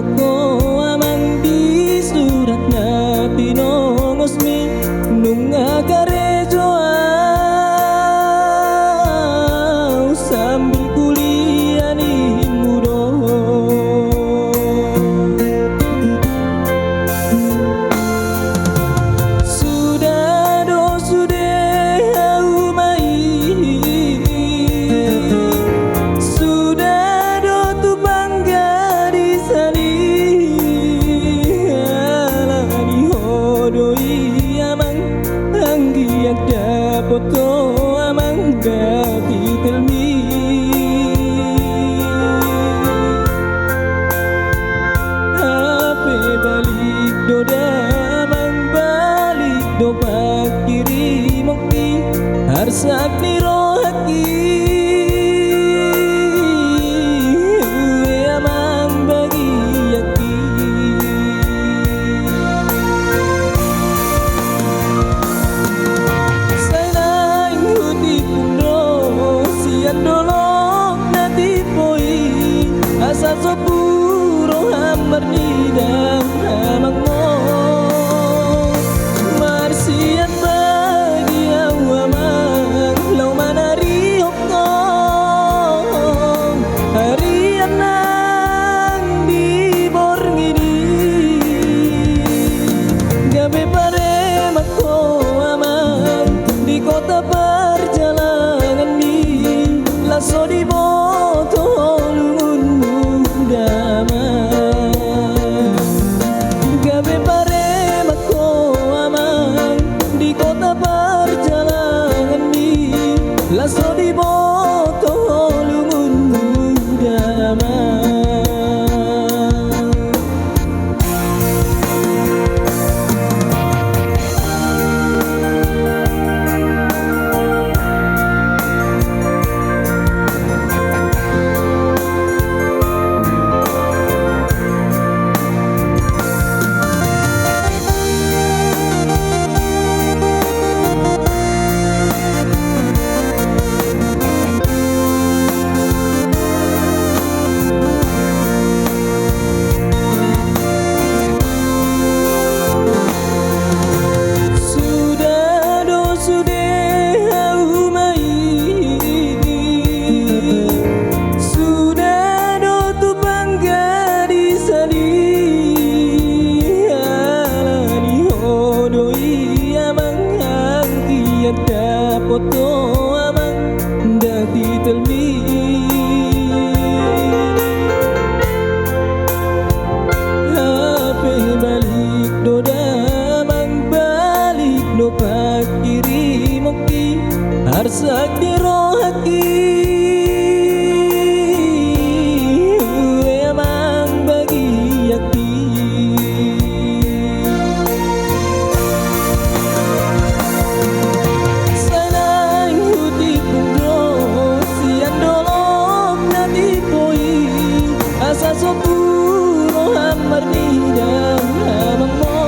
toko amang di surat na tinongos mi nung akarejo sambil kuliah ni mudo. Sudah do sudah au mai, sudah do tu bangga di sani alani hodoi amang anggi ada foto amang gati telmi. Hape balik do damang balik do pakiri mokti harsak ni rohaki amang bagi yaki. Selain huti pundo sian dolok nanti poi asa sopuro hamar nidang amang mo marsian bagi awamang lau manari hokong harian nang di borngini gabe pare mako amang di kota perjalanan mi laso di boto lungunmu damang gabe pare mako amang di kota perjalanan mi laso di boto lungunmu damang. Sudah do sudah au mai, sudah do tu bangga di sani alani hodoi amang angki ada foto amang dati telmi. Hape balik do damang balik do pakiri mokti harsak di rohaki amang bagi yaki. Selain huti pundo sian dolok nanti poi asa sopuro hamar nidang amang mo